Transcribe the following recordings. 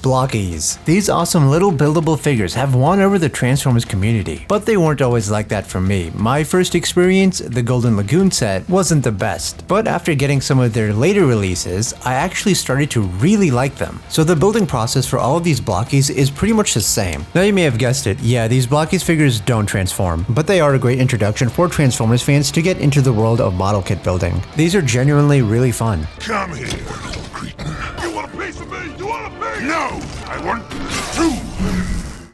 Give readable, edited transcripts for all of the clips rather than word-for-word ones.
Blokees. These awesome little buildable figures have won over the Transformers community, but they weren't always like that for me. My first experience, the Golden Lagoon set, wasn't the best, but after getting some of their later releases, I actually started to really like them. So the building process for all of these Blokees is pretty much the same. Now you may have guessed it, yeah, these Blokees figures don't transform, but they are a great introduction for Transformers fans to get into the world of model kit building. These are genuinely really fun. Come here, little cretin. You want a piece of me? You want a piece? No! I want two!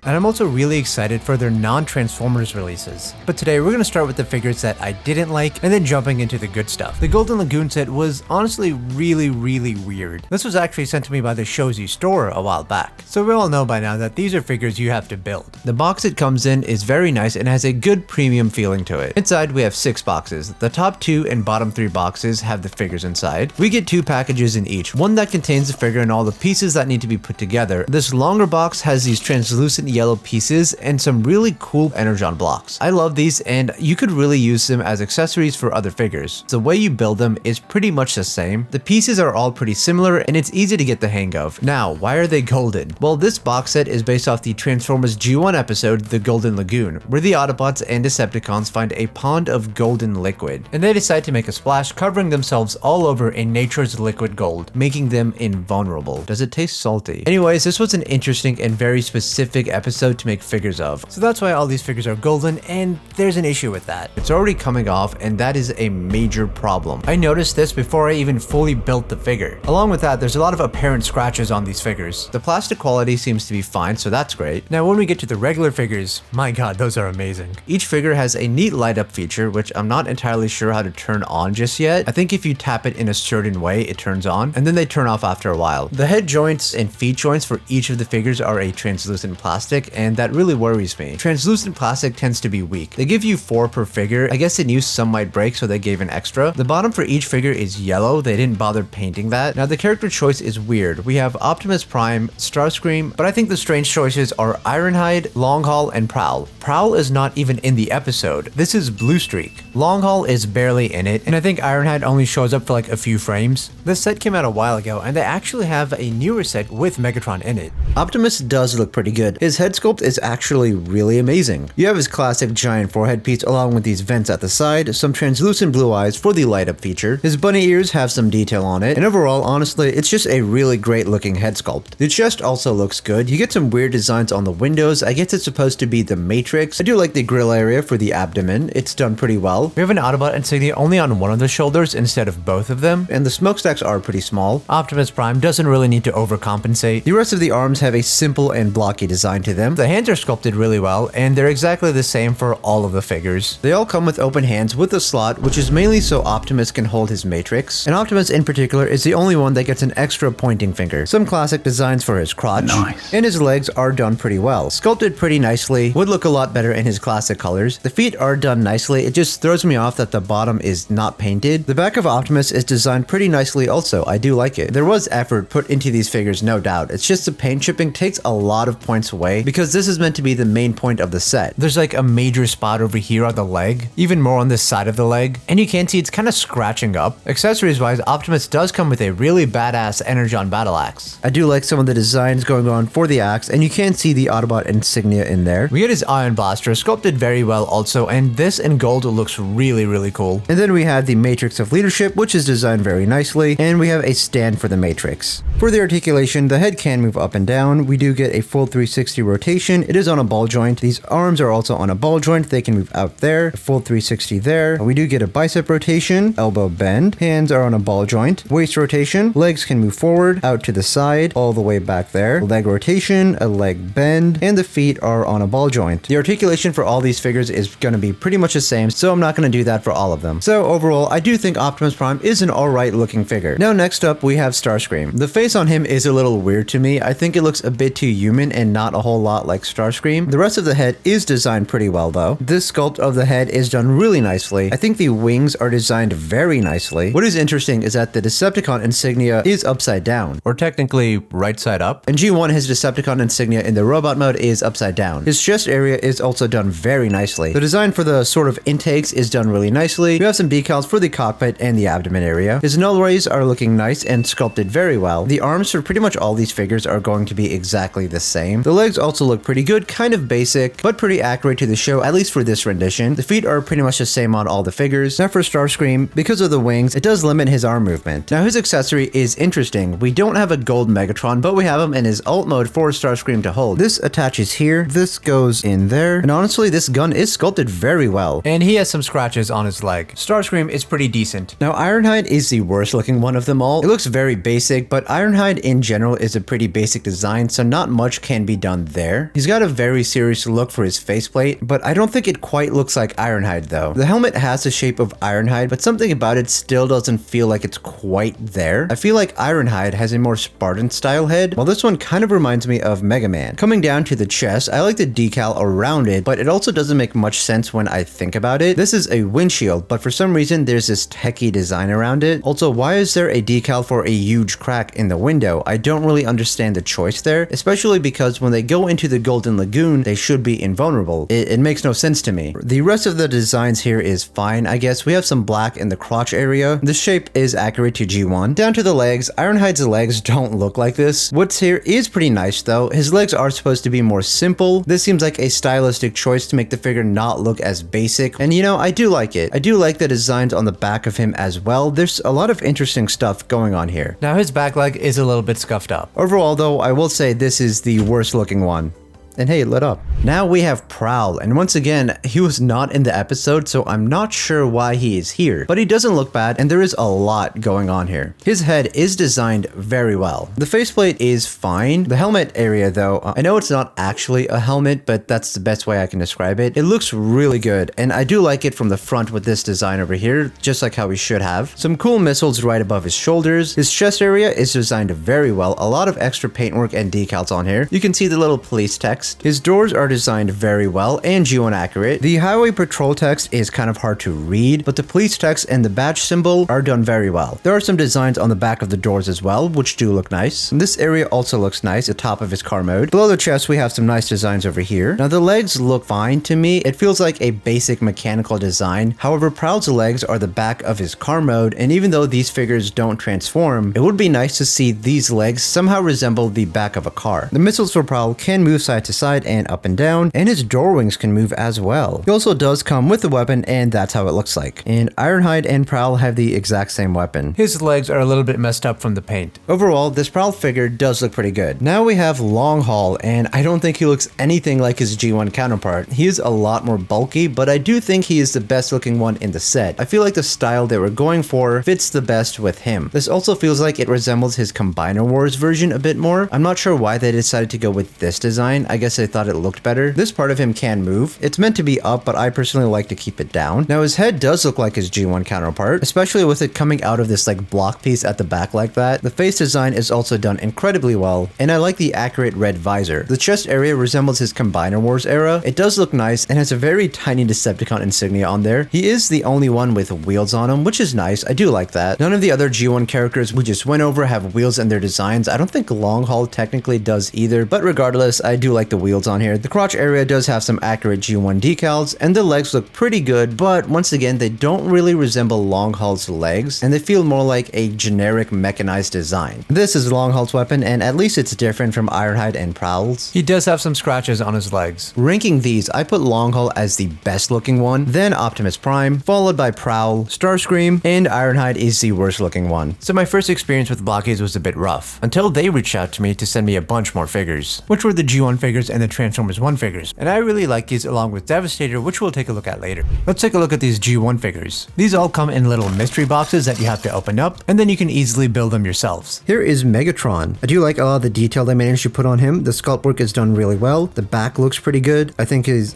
And I'm also really excited for their non-Transformers releases. But today we're going to start with the figures that I didn't like, and then jumping into the good stuff. The Golden Lagoon set was honestly really weird. This was actually sent to me by the Shozy store a while back. So we all know by now that these are figures you have to build. The box it comes in is very nice and has a good premium feeling to it. Inside we have 6 boxes. The top 2 and bottom 3 boxes have the figures inside. We get 2 packages in each, one that contains the figure and all the pieces that need to be put together. This longer box has these translucent yellow pieces and some really cool energon blocks. I love these, and you could really use them as accessories for other figures. The way you build them is pretty much the same. The pieces are all pretty similar and it's easy to get the hang of. Now, why are they golden? Well, this box set is based off the Transformers G1 episode, The Golden Lagoon, where the Autobots and Decepticons find a pond of golden liquid, and they decide to make a splash, covering themselves all over in nature's liquid gold, making them invulnerable. Does it taste salty? Anyways, this was an interesting and very specific episode to make figures of. So that's why all these figures are golden, and there's an issue with that. It's already coming off, and that is a major problem. I noticed this before I even fully built the figure. Along with that, there's a lot of apparent scratches on these figures. The plastic quality seems to be fine, so that's great. Now when we get to the regular figures, my god, those are amazing. Each figure has a neat light up feature, which I'm not entirely sure how to turn on just yet. I think if you tap it in a certain way, it turns on, and then they turn off after a while. The head joints and feet joints for each of the figures are a translucent plastic, and that really worries me. Translucent plastic tends to be weak. They give you 4 per figure. I guess in use some might break, so they gave an extra. The bottom for each figure is yellow. They didn't bother painting that. Now the character choice is weird. We have Optimus Prime, Starscream, but I think the strange choices are Ironhide, Longhaul, and Prowl. Prowl is not even in the episode. This is Bluestreak. Longhaul is barely in it, and I think Ironhide only shows up for like a few frames. This set came out a while ago, and they actually have a newer set with Megatron in it. Optimus does look pretty good. His head sculpt is actually really amazing. You have his classic giant forehead piece along with these vents at the side, some translucent blue eyes for the light up feature. His bunny ears have some detail on it, and overall, honestly, it's just a really great looking head sculpt. The chest also looks good. You get some weird designs on the windows. I guess it's supposed to be the Matrix. I do like the grill area for the abdomen. It's done pretty well. We have an Autobot insignia only on one of the shoulders instead of both of them, and the smokestacks are pretty small. Optimus Prime doesn't really need to overcompensate. The rest of the arms have a simple and blocky design to them. The hands are sculpted really well, and they're exactly the same for all of the figures. They all come with open hands with a slot, which is mainly so Optimus can hold his Matrix, and Optimus in particular is the only one that gets an extra pointing finger. Some classic designs for his crotch, and his legs are done pretty well. Sculpted pretty nicely, would look a lot better in his classic colors. The feet are done nicely. It just throws me off that the bottom is not painted. The back of Optimus is designed pretty nicely also. I do like it. There was effort put into these figures, no doubt. It's just the paint chipping takes a lot of points away, because this is meant to be the main point of the set. There's like a major spot over here on the leg, even more on this side of the leg, and you can see it's kind of scratching up. Accessories wise, Optimus does come with a really badass Energon battle axe. I do like some of the designs going on for the axe, and you can see the Autobot insignia in there. We get his Iron Blaster, sculpted very well also, and this in gold looks really cool. And then we have the Matrix of Leadership, which is designed very nicely, and we have a stand for the Matrix. For the articulation, the head can move up and down. We do get a full 360 rotation. It is on a ball joint. These arms are also on a ball joint. They can move out there, a full 360 there. We do get a bicep rotation, elbow bend. Hands are on a ball joint. Waist rotation. Legs can move forward, out to the side, all the way back there. Leg rotation, a leg bend, and the feet are on a ball joint. The articulation for all these figures is going to be pretty much the same, so I'm not going to do that for all of them. So overall, I do think Optimus Prime is an alright looking figure. Now next up, we have Starscream. The face on him is a little weird to me. I think it looks a bit too human and not a whole whole lot like Starscream. The rest of the head is designed pretty well though. This sculpt of the head is done really nicely. I think the wings are designed very nicely. What is interesting is that the Decepticon insignia is upside down, or technically right side up. In G1, his Decepticon insignia in the robot mode is upside down. His chest area is also done very nicely. The design for the sort of intakes is done really nicely. We have some decals for the cockpit and the abdomen area. His null rays are looking nice and sculpted very well. The arms for pretty much all these figures are going to be exactly the same. The legs also look pretty good, kind of basic, but pretty accurate to the show, at least for this rendition. The feet are pretty much the same on all the figures. Now for Starscream, because of the wings, it does limit his arm movement. Now his accessory is interesting. We don't have a gold Megatron, but we have him in his alt mode for Starscream to hold. This attaches here, this goes in there, and honestly this gun is sculpted very well. And he has some scratches on his leg. Starscream is pretty decent. Now Ironhide is the worst looking one of them all. It looks very basic, but Ironhide in general is a pretty basic design, so not much can be done there. He's got a very serious look for his faceplate, but I don't think it quite looks like Ironhide though. The helmet has the shape of Ironhide, but something about it still doesn't feel like it's quite there. I feel like Ironhide has a more Spartan style head, while this one kind of reminds me of Mega Man. Coming down to the chest, I like the decal around it, but it also doesn't make much sense when I think about it. This is a windshield, but for some reason there's this techie design around it. Also, why is there a decal for a huge crack in the window? I don't really understand the choice there, especially because when they go into the Golden Lagoon, they should be invulnerable. It makes no sense to me. The rest of the designs here is fine, I guess. We have some black in the crotch area. The shape is accurate to G1. Down to the legs, Ironhide's legs don't look like this. What's here is pretty nice though. His legs are supposed to be more simple. This seems like a stylistic choice to make the figure not look as basic. And you know, I do like it. I do like the designs on the back of him as well. There's a lot of interesting stuff going on here. Now his back leg is a little bit scuffed up. Overall though, I will say this is the worst looking one. And hey, it lit up. Now we have Prowl, and once again, he was not in the episode, so I'm not sure why he is here. But he doesn't look bad, and there is a lot going on here. His head is designed very well. The faceplate is fine. The helmet area though, I know it's not actually a helmet, but that's the best way I can describe it. It looks really good, and I do like it from the front with this design over here, just like how he should have. Some cool missiles right above his shoulders. His chest area is designed very well. A lot of extra paintwork and decals on here. You can see the little police text. His doors are designed very well and G1 accurate. The highway patrol text is kind of hard to read, but the police text and the badge symbol are done very well. There are some designs on the back of the doors as well, which do look nice. And this area also looks nice, the top of his car mode. Below the chest, we have some nice designs over here. Now the legs look fine to me. It feels like a basic mechanical design. However, Prowl's legs are the back of his car mode, and even though these figures don't transform, it would be nice to see these legs somehow resemble the back of a car. The missiles for Prowl can move side to side and up and down, and his door wings can move as well. He also does come with the weapon, and that's how it looks like. And Ironhide and Prowl have the exact same weapon. His legs are a little bit messed up from the paint. Overall, this Prowl figure does look pretty good. Now we have Long Haul, and I don't think he looks anything like his G1 counterpart. He is a lot more bulky, but I do think he is the best looking one in the set. I feel like the style they were going for fits the best with him. This also feels like it resembles his Combiner Wars version a bit more. I'm not sure why they decided to go with this design. I guess I thought it looked better. This part of him can move. It's meant to be up, but I personally like to keep it down. Now his head does look like his G1 counterpart, especially with it coming out of this like block piece at the back like that. The face design is also done incredibly well, and I like the accurate red visor. The chest area resembles his Combiner Wars era. It does look nice and has a very tiny Decepticon insignia on there. He is the only one with wheels on him, which is nice. I do like that. None of the other G1 characters we just went over have wheels in their designs. I don't think Long Haul technically does either, but regardless, I do like the wheels on here. The crotch area does have some accurate G1 decals, and the legs look pretty good, but once again, they don't really resemble Long Haul's legs, and they feel more like a generic mechanized design. This is Long Haul's weapon, and at least it's different from Ironhide and Prowl's. He does have some scratches on his legs. Ranking these, I put Long Haul as the best looking one, then Optimus Prime, followed by Prowl, Starscream, and Ironhide is the worst looking one. So my first experience with Blokees was a bit rough, until they reached out to me to send me a bunch more figures, which were the G1 figures and the Transformers 1 figures, and I really like these along with Devastator, which we'll take a look at later. Let's take a look at these G1 figures. These all come in little mystery boxes that you have to open up, and then you can easily build them yourselves. Here is Megatron. I do like a lot of the detail they managed to put on him. The sculpt work is done really well. The back looks pretty good. I think he's,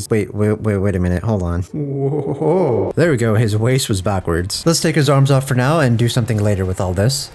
wait a minute, hold on. Whoa. There we go, his waist was backwards. Let's take his arms off for now and do something later with all this.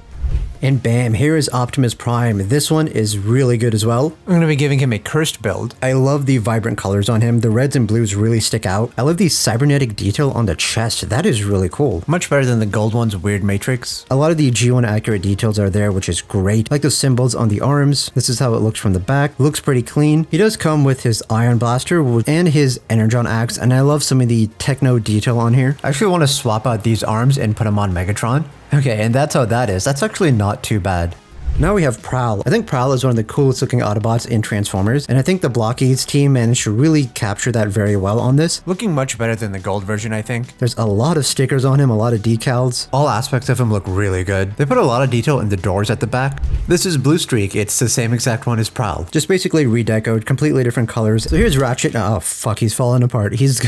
And bam, here is Optimus Prime. This one is really good as well. I'm going to be giving him a cursed build. I love the vibrant colors on him. The reds and blues really stick out. I love the cybernetic detail on the chest. That is really cool. Much better than the gold one's weird matrix. A lot of the G1 accurate details are there, which is great. Like the symbols on the arms. This is how it looks from the back. Looks pretty clean. He does come with his ion blaster and his energon axe, and I love some of the techno detail on here. I actually want to swap out these arms and put them on Megatron. Okay, and that's how that is. That's actually not too bad. Now we have Prowl. I think Prowl is one of the coolest looking Autobots in Transformers, and I think the Blokees team managed to really capture that very well on this. Looking much better than the gold version, I think. There's a lot of stickers on him, a lot of decals. All aspects of him look really good. They put a lot of detail in the doors at the back. This is Blue Streak. It's the same exact one as Prowl. Just basically redecoed, completely different colors. So here's Ratchet. Oh, fuck, he's falling apart. He's...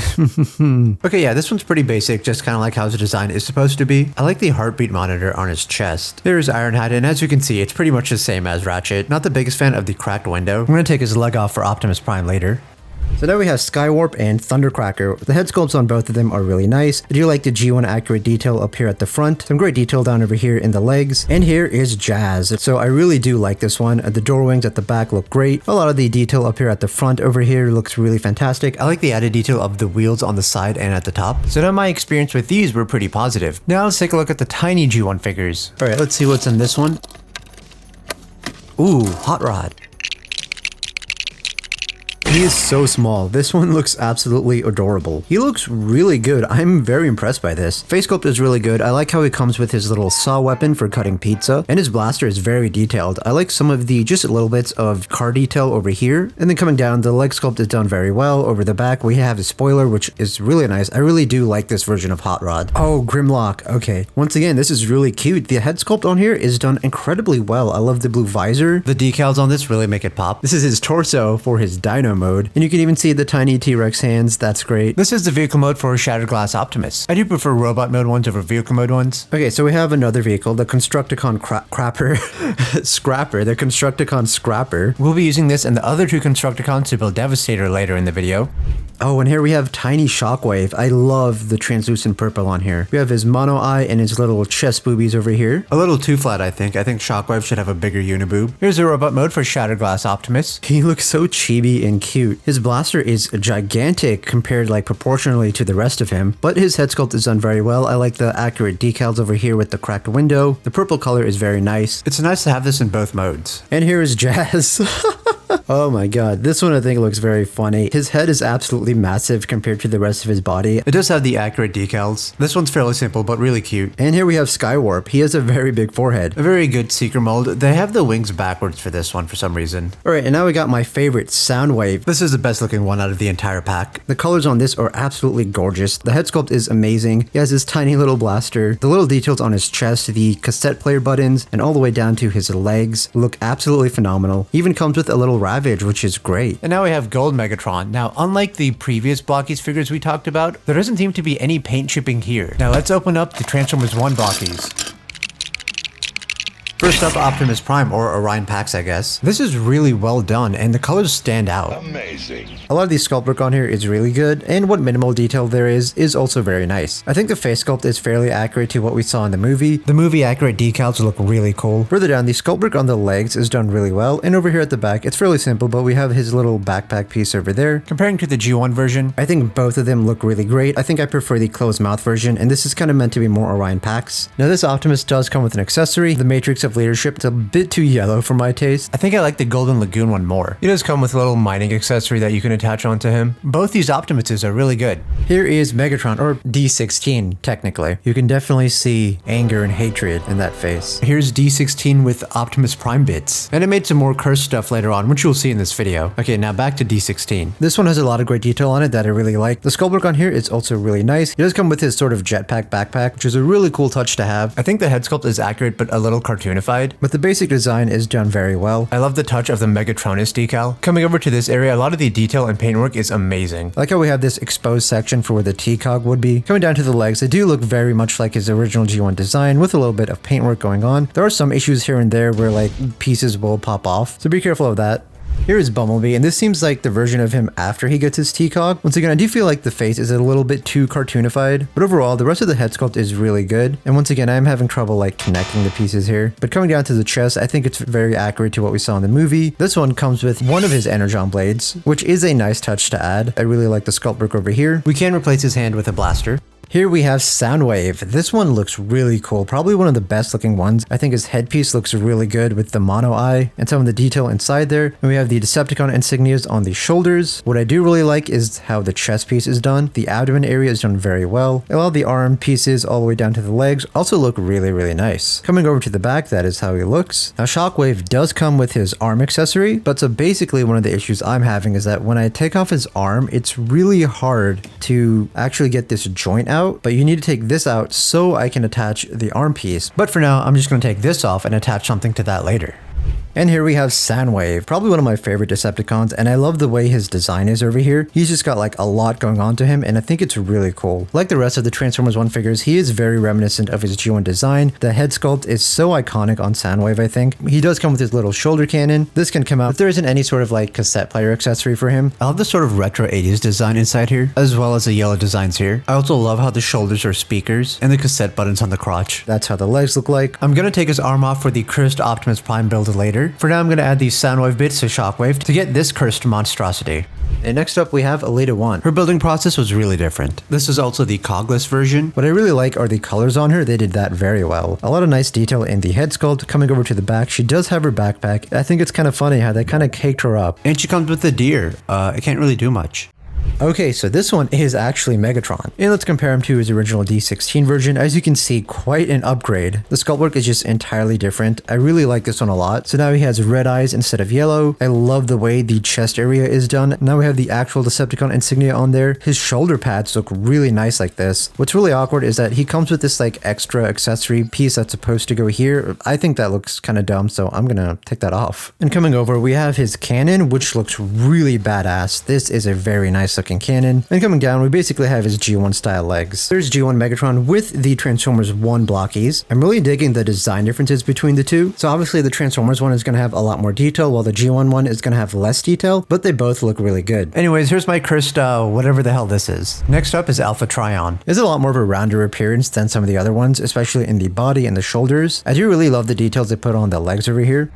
Okay, yeah, this one's pretty basic, just kind of like how his design is supposed to be. I like the heartbeat monitor on his chest. There's Ironhide, and as you can see, it's pretty much the same as Ratchet. Not the biggest fan of the cracked window. I'm gonna take his leg off for Optimus Prime later. So now we have Skywarp and Thundercracker. The head sculpts on both of them are really nice. I do like the G1 accurate detail up here at the front. Some great detail down over here in the legs. And here is Jazz. So I really do like this one. The door wings at the back look great. A lot of the detail up here at the front over here looks really fantastic. I like the added detail of the wheels on the side and at the top. So now my experience with these were pretty positive. Now let's take a look at the tiny G1 figures. Alright, let's see what's in this one. Ooh, Hot Rod. He is so small. This one looks absolutely adorable. He looks really good. I'm very impressed by this. Face sculpt is really good. I like how he comes with his little saw weapon for cutting pizza, and his blaster is very detailed. I like some of the just little bits of car detail over here, and then coming down, the leg sculpt is done very well. Over the back, we have a spoiler, which is really nice. I really do like this version of Hot Rod. Oh, Grimlock. Okay. Once again, this is really cute. The head sculpt on here is done incredibly well. I love the blue visor. The decals on this really make it pop. This is his torso for his dino mode. And you can even see the tiny T-Rex hands. That's great. This is the vehicle mode for Shattered Glass Optimus. I do prefer robot mode ones over vehicle mode ones. Okay, so we have another vehicle, the Constructicon Scrapper, the Constructicon Scrapper. We'll be using this and the other two Constructicons to build Devastator later in the video. Oh, and here we have Tiny Shockwave. I love the translucent purple on here. We have his mono eye and his little chest boobies over here. A little too flat, I think. I think Shockwave should have a bigger uniboob. Here's the robot mode for Shattered Glass Optimus. He looks so chibi and cute. His blaster is gigantic compared like proportionally to the rest of him, but his head sculpt is done very well. I like the accurate decals over here with the cracked window. The purple color is very nice. It's nice to have this in both modes. And here is Jazz. Oh my god, this one I think looks very funny. His head is absolutely massive compared to the rest of his body. It does have the accurate decals. This one's fairly simple, but really cute. And here we have Skywarp. He has a very big forehead. A very good Seeker mold. They have the wings backwards for this one for some reason. Alright, and now we got my favorite, Soundwave. This is the best looking one out of the entire pack. The colors on this are absolutely gorgeous. The head sculpt is amazing. He has his tiny little blaster. The little details on his chest, the cassette player buttons, and all the way down to his legs look absolutely phenomenal. He even comes with a little Ravage, which is great. And now we have Gold Megatron. Now, unlike the previous Blokees figures we talked about, there doesn't seem to be any paint chipping here. Now let's open up the Transformers 1 Blokees. First up, Optimus Prime, or Orion Pax, I guess. This is really well done, and the colors stand out. Amazing. A lot of the sculpt work on here is really good, and what minimal detail there is also very nice. I think the face sculpt is fairly accurate to what we saw in the movie. The movie accurate decals look really cool. Further down, the sculpt work on the legs is done really well, and over here at the back, it's fairly simple, but we have his little backpack piece over there. Comparing to the G1 version, I think both of them look really great. I think I prefer the closed mouth version, and this is kind of meant to be more Orion Pax. Now this Optimus does come with an accessory, the Matrix of Leadership. It's a bit too yellow for my taste. I think I like the Golden Lagoon one more. It does come with a little mining accessory that you can attach onto him. Both these Optimuses are really good. Here is Megatron, or D16 technically. You can definitely see anger and hatred in that face. Here's D16 with Optimus Prime bits. And it made some more cursed stuff later on, which you'll see in this video. Okay, now back to D16. This one has a lot of great detail on it that I really like. The sculpt work on here is also really nice. It does come with his sort of jetpack backpack, which is a really cool touch to have. I think the head sculpt is accurate, but a little cartoonified. But the basic design is done very well. I love the touch of the Megatronus decal. Coming over to this area, a lot of the detail and paintwork is amazing. I like how we have this exposed section for where the T-Cog would be. Coming down to the legs, they do look very much like his original G1 design with a little bit of paintwork going on. There are some issues here and there where like pieces will pop off, so be careful of that. Here is Bumblebee, and this seems like the version of him after he gets his T-Cog. Once again, I do feel like the face is a little bit too cartoonified, but overall, the rest of the head sculpt is really good. And once again, I'm having trouble like connecting the pieces here. But coming down to the chest, I think it's very accurate to what we saw in the movie. This one comes with one of his Energon blades, which is a nice touch to add. I really like the sculpt work over here. We can replace his hand with a blaster. Here we have Soundwave. This one looks really cool, probably one of the best looking ones. I think his headpiece looks really good with the mono eye and some of the detail inside there. And we have the Decepticon insignias on the shoulders. What I do really like is how the chest piece is done. The abdomen area is done very well. A lot of the arm pieces all the way down to the legs also look really, really nice. Coming over to the back, that is how he looks. Now Shockwave does come with his arm accessory, but so basically one of the issues I'm having is that when I take off his arm, it's really hard to actually get this joint out. But you need to take this out so I can attach the arm piece. But for now, I'm just going to take this off and attach something to that later. And here we have Soundwave, probably one of my favorite Decepticons, and I love the way his design is over here. He's just got like a lot going on to him, and I think it's really cool. Like the rest of the Transformers 1 figures, he is very reminiscent of his G1 design. The head sculpt is so iconic on Soundwave, I think. He does come with his little shoulder cannon. This can come out if there isn't any sort of like cassette player accessory for him. I love the sort of retro 80s design inside here, as well as the yellow designs here. I also love how the shoulders are speakers and the cassette buttons on the crotch. That's how the legs look like. I'm gonna take his arm off for the cursed Optimus Prime build later. For now, I'm gonna add these Soundwave bits to Shockwave to get this cursed monstrosity. And next up we have Elita 1. Her building process was really different. This is also the cogless version. What I really like are the colors on her. They did that very well. A lot of nice detail in the head sculpt. Coming over to the back, she does have her backpack. I think it's kind of funny how they kind of caked her up. And she comes with the deer. I can't really do much. Okay, so this one is actually Megatron. And let's compare him to his original D16 version. As you can see, quite an upgrade. The sculpt work is just entirely different. I really like this one a lot. So now he has red eyes instead of yellow. I love the way the chest area is done. Now we have the actual Decepticon insignia on there. His shoulder pads look really nice like this. What's really awkward is that he comes with this like extra accessory piece that's supposed to go here. I think that looks kind of dumb, so I'm gonna take that off. And coming over, we have his cannon, which looks really badass. This is a very nice looking cannon. And coming down, we basically have his G1 style legs. There's G1 Megatron with the Transformers 1 Blokees. I'm really digging the design differences between the two. So obviously the Transformers one is going to have a lot more detail, while the G1 one is going to have less detail, but they both look really good. Anyways, here's my cursed whatever the hell this is. Next up is Alpha Trion. It's a lot more of a rounder appearance than some of the other ones, especially in the body and the shoulders. I do really love the details they put on the legs over here.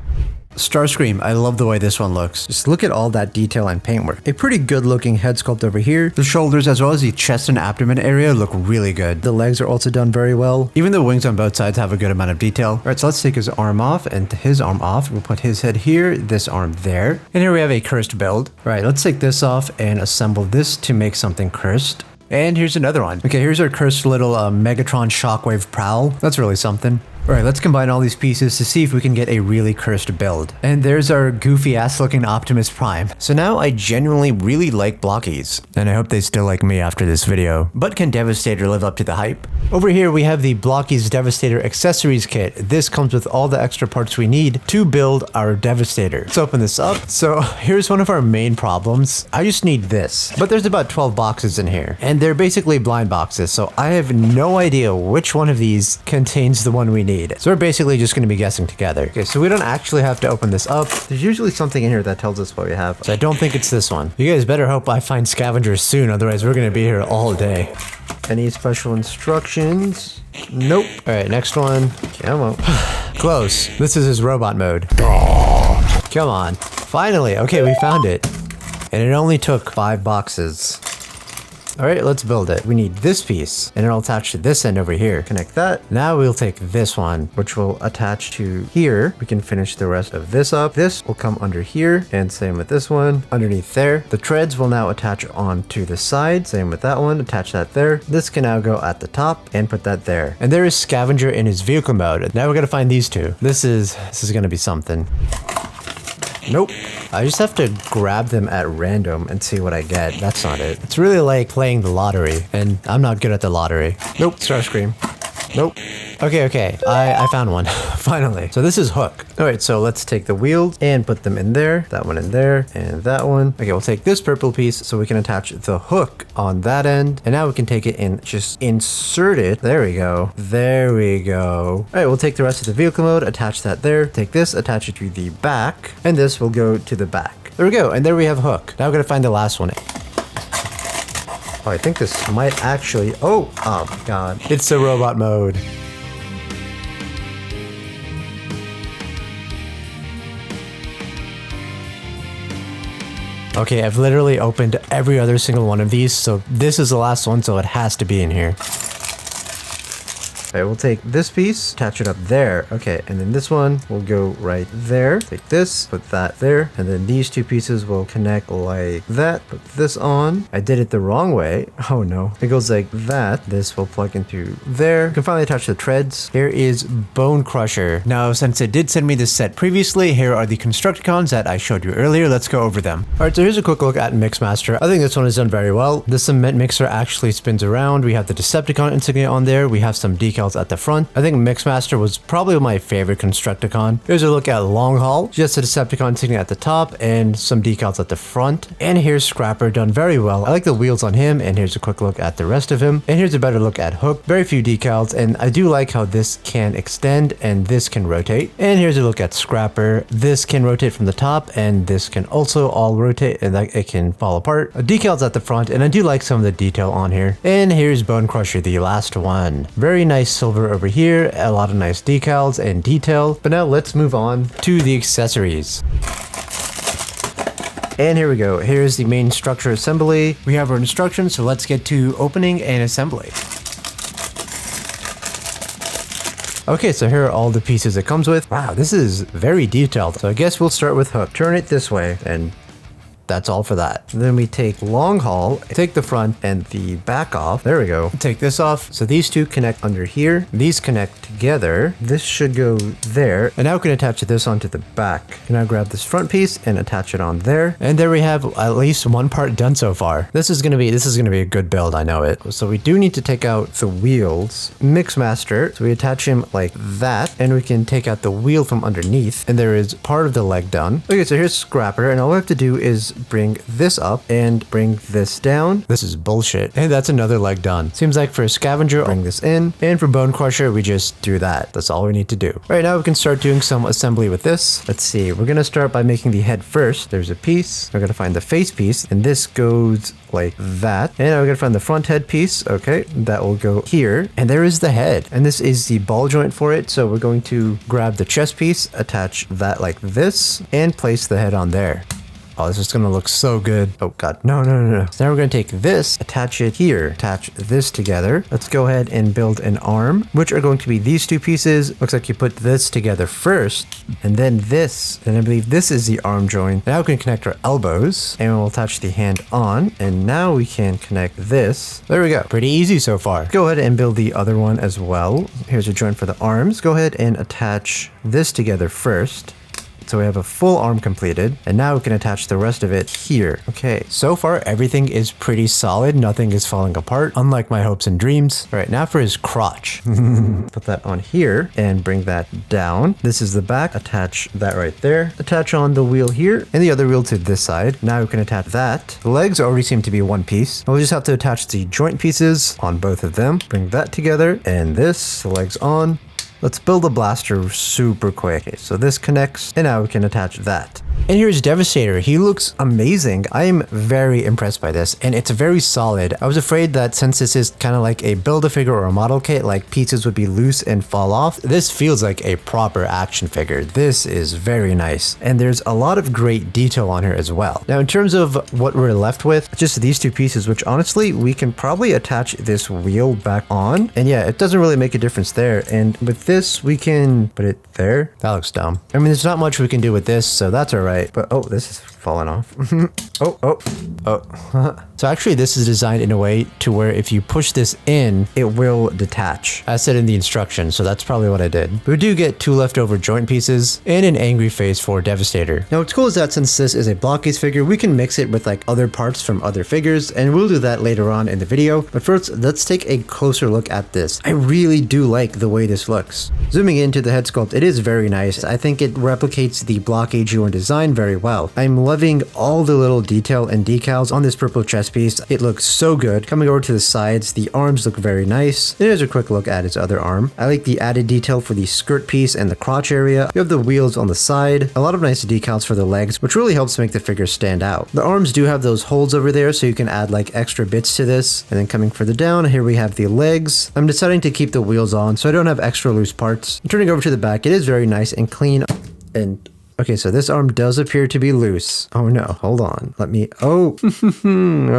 Starscream, I love the way this one looks. Just look at all that detail and paintwork. A pretty good looking head sculpt over here. The shoulders as well as the chest and abdomen area look really good. The legs are also done very well. Even the wings on both sides have a good amount of detail. Alright, so let's take his arm off and his arm off. We'll put his head here, this arm there. And here we have a cursed build. Alright, let's take this off and assemble this to make something cursed. And here's another one. Okay, here's our cursed little Megatron Shockwave Prowl. That's really something. Alright, let's combine all these pieces to see if we can get a really cursed build. And there's our goofy ass looking Optimus Prime. So now I genuinely really like Blokees. And I hope they still like me after this video. But can Devastator live up to the hype? Over here we have the Blokees Devastator accessories kit. This comes with all the extra parts we need to build our Devastator. Let's open this up. So here's one of our main problems. I just need this. But there's about 12 boxes in here. And they're basically blind boxes. So I have no idea which one of these contains the one we need. So we're basically just going to be guessing together. Okay, so we don't actually have to open this up. There's usually something in here that tells us what we have. So I don't think it's this one. You guys better hope I find scavengers soon, otherwise we're going to be here all day. Any special instructions? Nope. All right, next one. Come on. Close. This is his robot mode. Come on. Finally. Okay, we found it. And it only took 5 boxes. All right, let's build it. We need this piece, and it'll attach to this end over here. Connect that. Now we'll take this one, which will attach to here. We can finish the rest of this up. This will come under here, and same with this one, underneath there. The treads will now attach onto the side. Same with that one, attach that there. This can now go at the top, and put that there. And there is Scavenger in his vehicle mode. Now we're gonna find these two. This is gonna be something. Nope. I just have to grab them at random and see what I get. That's not it. It's really like playing the lottery, and I'm not good at the lottery. Nope. Starscream. Nope. Okay. I found one. Finally. So this is Hook. Alright, so let's take the wheels and put them in there. That one in there, and that one. Okay, we'll take this purple piece so we can attach the hook on that end. And now we can take it and just insert it. There we go. There we go. Alright, we'll take the rest of the vehicle mode, attach that there. Take this, attach it to the back, and this will go to the back. There we go, and there we have Hook. Now we're gonna find the last one. Oh, I think this might actually... Oh god. It's the robot mode. Okay, I've literally opened every other single one of these, so this is the last one, so it has to be in here. Okay, we'll take this piece, attach it up there. Okay, and then this one will go right there. Take this, put that there, and then these two pieces will connect like that. Put this on. I did it the wrong way. Oh no. It goes like that. This will plug into there. You can finally attach the treads. Here is Bone Crusher. Now, since it did send me this set previously, here are the Constructicons that I showed you earlier. Let's go over them. Alright, so here's a quick look at Mixmaster. I think this one is done very well. The cement mixer actually spins around. We have the Decepticon insignia on there. We have some decals at the front. I think Mixmaster was probably my favorite Constructicon. Here's a look at Long Haul. Just a Decepticon insignia at the top and some decals at the front. And here's Scrapper, done very well. I like the wheels on him, and here's a quick look at the rest of him. And here's a better look at Hook. Very few decals, and I do like how this can extend and this can rotate. And here's a look at Scrapper. This can rotate from the top, and this can also all rotate, and it can fall apart. Decals at the front, and I do like some of the detail on here. And here's Bone Crusher, the last one. Very nice silver over here, a lot of nice decals and detail. But now let's move on to the accessories. And here we go. Here's the main structure assembly. We have our instructions, so let's get to opening and assembly. Okay, so here are all the pieces it comes with. Wow, this is very detailed. So I guess we'll start with Hook. Turn it this way, and that's all for that. Then we take Long Haul, take the front and the back off. There we go. Take this off. So these two connect under here. These connect together. This should go there. And now we can attach this onto the back. Can now grab this front piece and attach it on there. And there we have at least one part done so far. This is gonna be a good build, I know it. So we do need to take out the wheels. Mixmaster. So we attach him like that, and we can take out the wheel from underneath. And there is part of the leg done. Okay, so here's Scrapper, and all we have to do is bring this up and bring this down. This is bullshit. And that's another leg done. Seems like for a Scavenger, bring this in. And for Bone Crusher, we just do that. That's all we need to do. All right, now we can start doing some assembly with this. Let's see. We're gonna start by making the head first. There's a piece. We're gonna find the face piece, and this goes like that. And now we're gonna find the front head piece. Okay, that will go here. And there is the head. And this is the ball joint for it. So we're going to grab the chest piece, attach that like this, and place the head on there. Oh, this is gonna look so good. Oh god, no. So now we're gonna take this, attach it here, attach this together. Let's go ahead and build an arm, which are going to be these two pieces. Looks like you put this together first, and then this, and I believe this is the arm joint. Now we can connect our elbows, and we'll attach the hand on, and now we can connect this. There we go. Pretty easy so far. Go ahead and build the other one as well. Here's a joint for the arms. Go ahead and attach this together first. So we have a full arm completed, and now we can attach the rest of it here. Okay, so far everything is pretty solid. Nothing is falling apart, unlike my hopes and dreams. All right, now for his crotch. Put that on here and bring that down. This is the back. Attach that right there. Attach on the wheel here and the other wheel to this side. Now we can attach that. The legs already seem to be one piece. We'll just have to attach the joint pieces on both of them. Bring that together, and this, the legs on. Let's build a blaster super quick. Okay, so this connects, and now we can attach that. And here's Devastator. He looks amazing. I am very impressed by this, and it's very solid. I was afraid that since this is kind of like a Build-A-Figure or a model kit, like pieces would be loose and fall off. This feels like a proper action figure. This is very nice, and there's a lot of great detail on here as well. Now, in terms of what we're left with, just these two pieces, which honestly, we can probably attach this wheel back on, and yeah, it doesn't really make a difference there. And with this, we can put it there. That looks dumb. I mean, there's not much we can do with this, so that's all right. But oh, this is falling off. oh. So actually, this is designed in a way to where if you push this in, it will detach, as said in the instructions. So that's probably what I did. We do get two leftover joint pieces and an angry face for Devastator. Now, what's cool is that since this is a Blokees figure, we can mix it with like other parts from other figures, and we'll do that later on in the video. But first, let's take a closer look at this. I really do like the way this looks. Zooming into the head sculpt, it is very nice. I think it replicates the Blokees design designed very well. I'm loving all the little detail and decals on this purple chest piece. It looks so good. Coming over to the sides, the arms look very nice. Here's a quick look at its other arm. I like the added detail for the skirt piece and the crotch area. You have the wheels on the side. A lot of nice decals for the legs, which really helps make the figure stand out. The arms do have those holes over there, so you can add like extra bits to this. And then coming further down, here we have the legs. I'm deciding to keep the wheels on so I don't have extra loose parts. Turning over to the back, it is very nice and clean. And okay, so this arm does appear to be loose. Oh no, hold on. Let me, oh,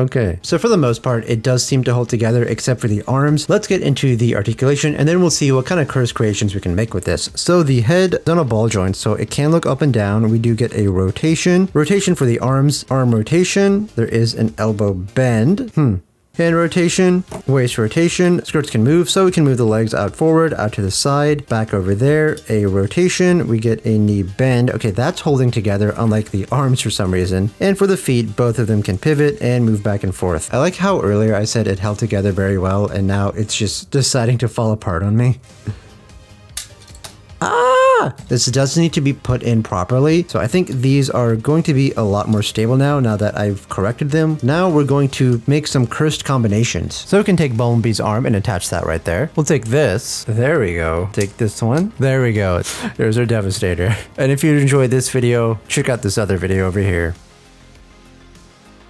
okay. So for the most part, it does seem to hold together except for the arms. Let's get into the articulation and then we'll see what kind of curse creations we can make with this. So the head is on a ball joint, so it can look up and down. We do get a rotation. Rotation for the arms, arm rotation. There is an elbow bend. Hand rotation, waist rotation, skirts can move, so we can move the legs out forward, out to the side, back over there, a rotation, we get a knee bend. Okay, that's holding together, unlike the arms for some reason. And for the feet, both of them can pivot and move back and forth. I like how earlier I said it held together very well, and now it's just deciding to fall apart on me. This does need to be put in properly. So I think these are going to be a lot more stable now that I've corrected them. Now we're going to make some cursed combinations. So we can take Bumblebee's arm and attach that right there. We'll take this. There we go. Take this one. There we go. There's our Devastator. And if you enjoyed this video, check out this other video over here.